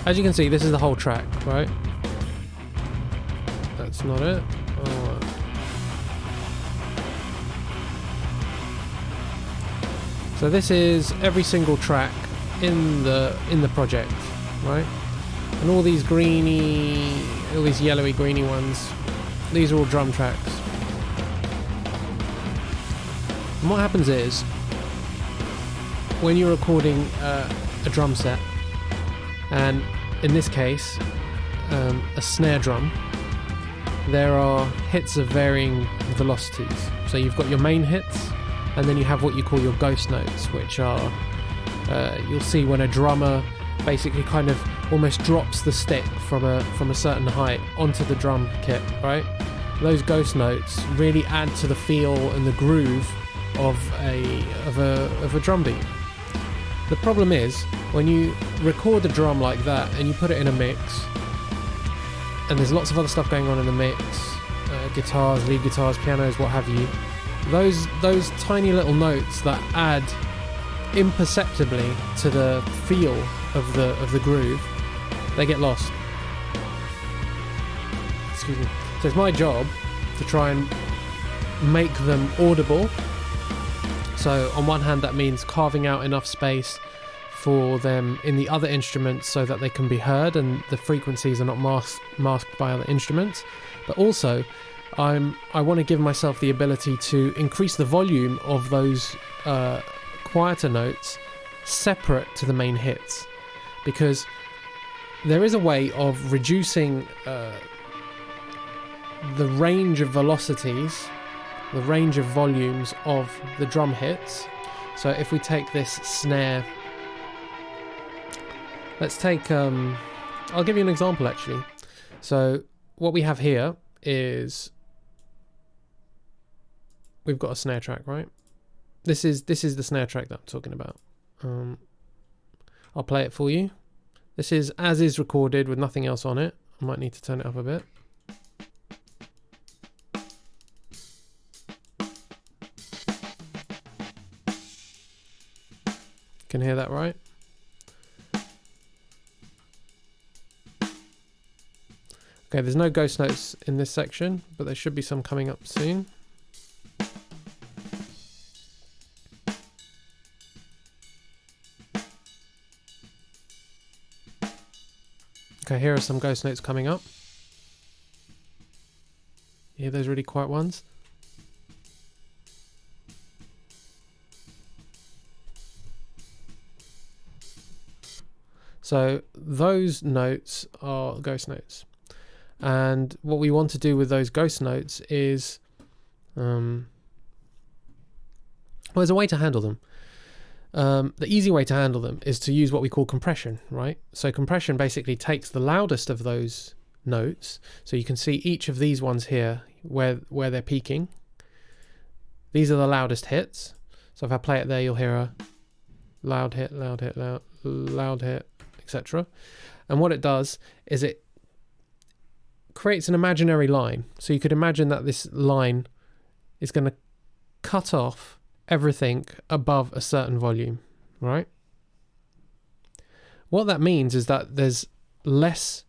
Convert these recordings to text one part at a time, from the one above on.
as you can see, this is the whole track, right? That's not it. Oh. So this is every single track in the project, right? And all these yellowy greeny ones, these are all drum tracks. And what happens is, when you're recording a drum set, and in this case, a snare drum, there are hits of varying velocities. So you've got your main hits, and then you have what you call your ghost notes, which are, you'll see when a drummer basically kind of almost drops the stick from a certain height onto the drum kit, right? Those ghost notes really add to the feel and the groove of a drum beat. The problem is, when you record a drum like that and you put it in a mix, and there's lots of other stuff going on in the mix, guitars, lead guitars, pianos, what have you, those tiny little notes that add imperceptibly to the feel of the groove, they get lost. Excuse me. So it's my job to try and make them audible. So on one hand, that means carving out enough space for them in the other instruments so that they can be heard and the frequencies are not masked by other instruments. But also, I want to give myself the ability to increase the volume of those quieter notes separate to the main hits, because there is a way of reducing the range of velocities, the range of volumes of the drum hits. So if we take this snare, let's take, I'll give you an example actually. So what we have here is, we've got a snare track, right? This is the snare track that I'm talking about. I'll play it for you. This is as is recorded with nothing else on it. I might need to turn it up a bit. Can hear that, right? Okay, there's no ghost notes in this section, but there should be some coming up soon. Okay, here are some ghost notes coming up. You hear those really quiet ones? So those notes are ghost notes. And what we want to do with those ghost notes is, well, there's a way to handle them. The easy way to handle them is to use what we call compression, right? So compression basically takes the loudest of those notes. So you can see each of these ones here where they're peaking. These are the loudest hits. So if I play it there, you'll hear a loud hit, loud hit, loud hit, etc. And what it does is it creates an imaginary line. So you could imagine that this line is going to cut off everything above a certain volume, right? What that means is that there's less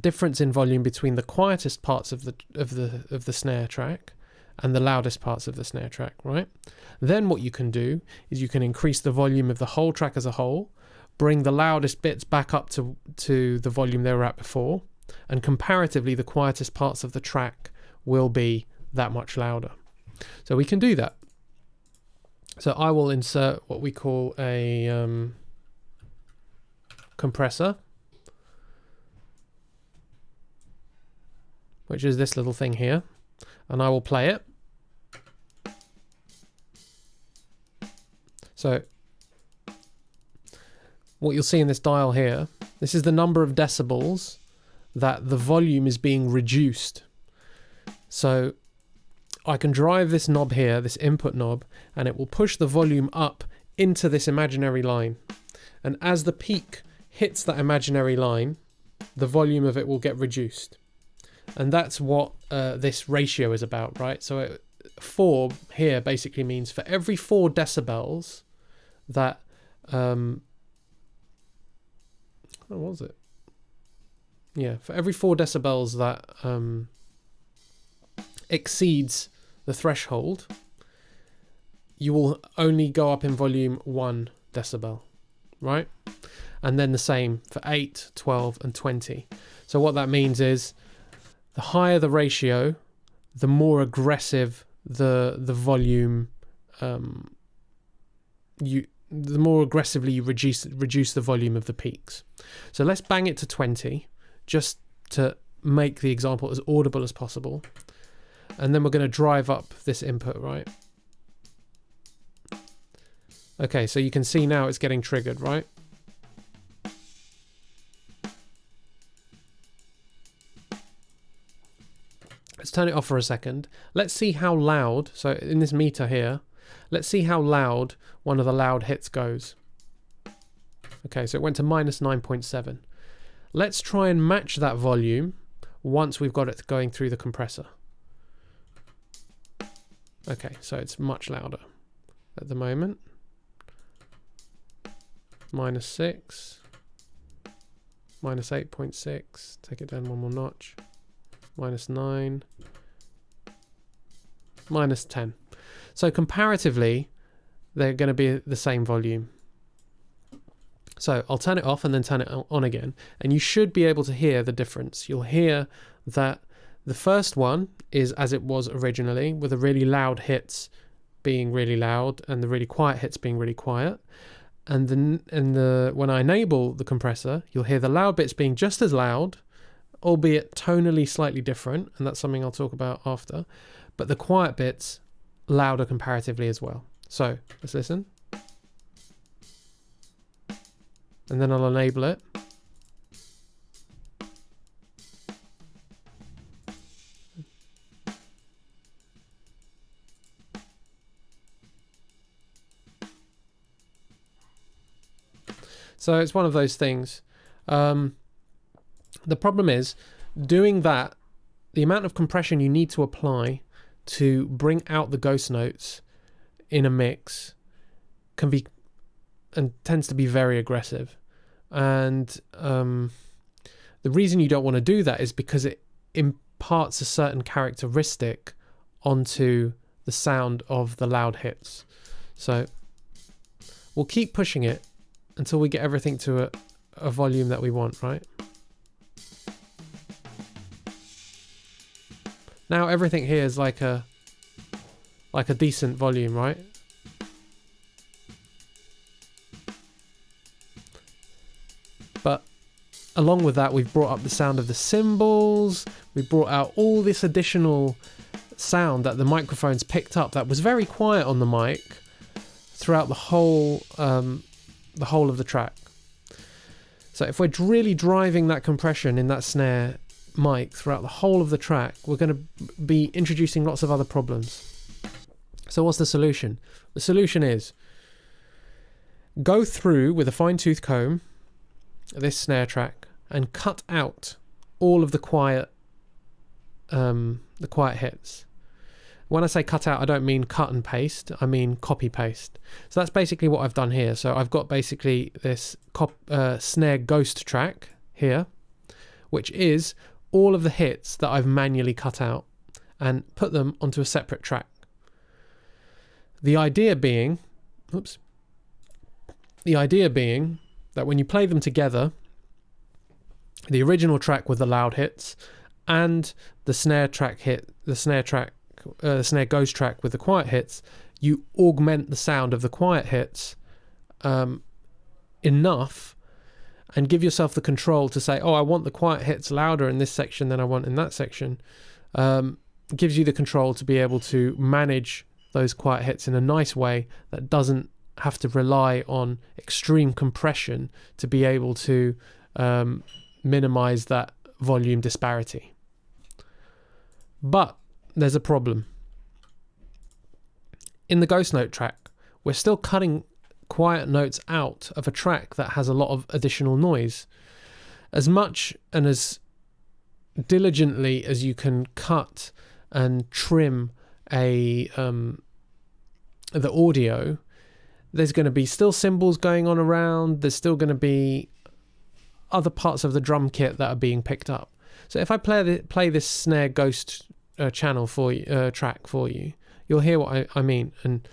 difference in volume between the quietest parts of the snare track and the loudest parts of the snare track, right? Then what you can do is you can increase the volume of the whole track as a whole, bring the loudest bits back up to the volume they were at before, and comparatively the quietest parts of the track will be that much louder. So we can do that. So I will insert what we call a compressor, which is this little thing here, and I will play it. So what you'll see in this dial here, this is the number of decibels that the volume is being reduced. So I can drive this knob here, this input knob, and it will push the volume up into this imaginary line. And as the peak hits that imaginary line, the volume of it will get reduced. And that's what this ratio is about, right? So 4 here basically means for every 4 decibels that, what was it? Yeah, for every 4 decibels that exceeds the threshold, you will only go up in volume 1 decibel, right? And then the same for 8, 12, and 20. So what that means is the higher the ratio, the more aggressive the volume, the more aggressively you reduce the volume of the peaks. So let's bang it to 20, just to make the example as audible as possible. And then we're going to drive up this input, right? Okay, so you can see now it's getting triggered, right? Let's turn it off for a second. Let's see how loud, so in this meter here, let's see how loud one of the loud hits goes. Okay, so it went to minus 9.7. Let's try and match that volume once we've got it going through the compressor. Okay, so it's much louder at the moment. Minus 6, minus 8.6, take it down one more notch, minus 9, minus 10. So comparatively, they're going to be the same volume. So I'll turn it off and then turn it on again, and you should be able to hear the difference. You'll hear that the first one is as it was originally, with the really loud hits being really loud and the really quiet hits being really quiet. And then when I enable the compressor, you'll hear the loud bits being just as loud, albeit tonally slightly different, and that's something I'll talk about after. But the quiet bits louder comparatively as well. So let's listen. And then I'll enable it. So it's one of those things. The problem is doing that, the amount of compression you need to apply to bring out the ghost notes in a mix can be and tends to be very aggressive. And the reason you don't want to do that is because it imparts a certain characteristic onto the sound of the loud hits. So we'll keep pushing it until we get everything to a volume that we want, right? Now everything here is like a decent volume, right? But along with that, we've brought up the sound of the cymbals. We brought out all this additional sound that the microphones picked up that was very quiet on the mic throughout the whole of the track. So if we're really driving that compression in that snare mic throughout the whole of the track, we're going to be introducing lots of other problems. So what's the solution? The solution is go through with a fine-tooth comb this snare track and cut out all of the quiet hits. When I say cut out, I don't mean cut and paste, I mean copy paste. So that's basically what I've done here. So I've got basically this snare ghost track here, which is all of the hits that I've manually cut out and put them onto a separate track. The idea being that when you play them together, the original track with the loud hits and the snare ghost track with the quiet hits, you augment the sound of the quiet hits enough and give yourself the control to say, oh, I want the quiet hits louder in this section than I want in that section. Gives you the control to be able to manage those quiet hits in a nice way that doesn't have to rely on extreme compression to be able to minimize that volume disparity. But there's a problem. In the ghost note track, we're still cutting quiet notes out of a track that has a lot of additional noise. As much and as diligently as you can cut and trim the audio, there's going to be still cymbals going on around. There's still going to be other parts of the drum kit that are being picked up. So if I play this snare ghost channel for you, track for you, you'll hear what I mean, and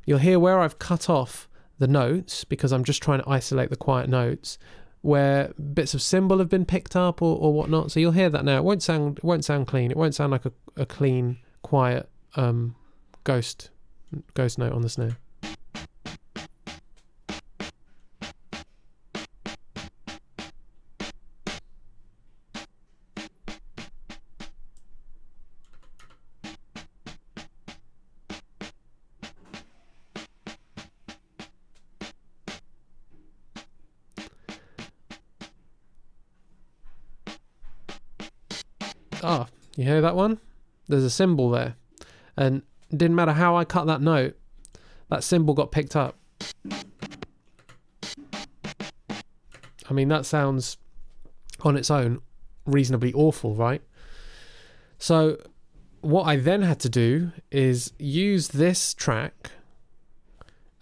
you'll hear where I've cut off the notes because I'm just trying to isolate the quiet notes, where bits of cymbal have been picked up or whatnot. So you'll hear that now. It won't sound clean. It won't sound like a clean, quiet ghost note on the snare. Ah, you hear that one? There's a cymbal there. And it didn't matter how I cut that note, that cymbal got picked up. I mean, that sounds on its own reasonably awful, right? So what I then had to do is use this track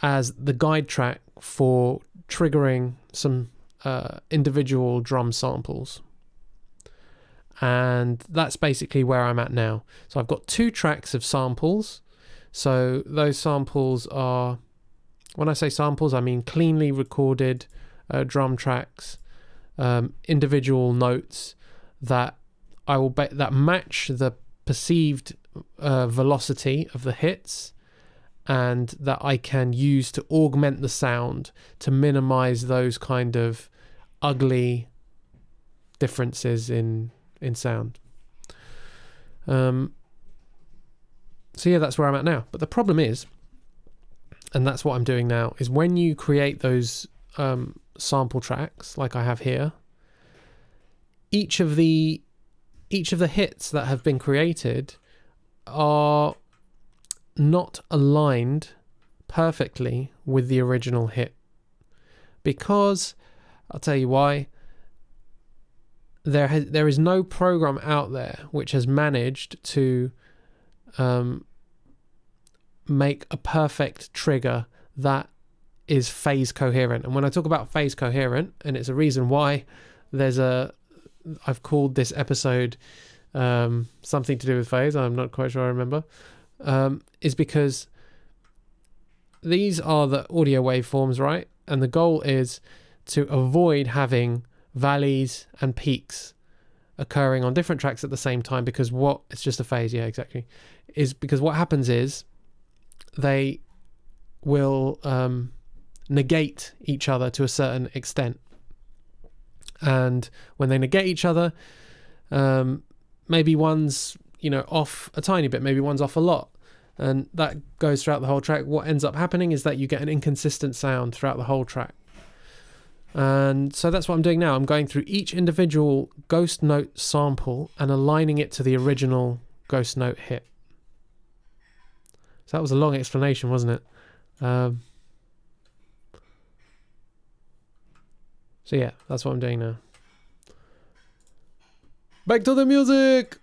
as the guide track for triggering some individual drum samples. And that's basically where I'm at now. So I've got 2 tracks of samples. So those samples are, when I say samples, I mean cleanly recorded drum tracks, individual notes that I will that match the perceived velocity of the hits, and that I can use to augment the sound to minimize those kind of ugly differences in sound. So yeah, that's where I'm at now. But the problem is, and that's what I'm doing now, is when you create those sample tracks like I have here, each of the hits that have been created are not aligned perfectly with the original hit, because I'll tell you why. There is no program out there which has managed to make a perfect trigger that is phase coherent. And when I talk about phase coherent, and it's a reason why I've called this episode something to do with phase, I'm not quite sure I remember, is because these are the audio waveforms, right? And the goal is to avoid having valleys and peaks occurring on different tracks at the same time, because it's just a phase, yeah, exactly, is because what happens is they will negate each other to a certain extent, and when they negate each other, maybe one's off a tiny bit, maybe one's off a lot, and that goes throughout the whole track. What ends up happening is that you get an inconsistent sound throughout the whole track. And so that's what I'm doing now. I'm going through each individual ghost note sample and aligning it to the original ghost note hit. So that was a long explanation, wasn't it? So yeah, that's what I'm doing now. Back to the music!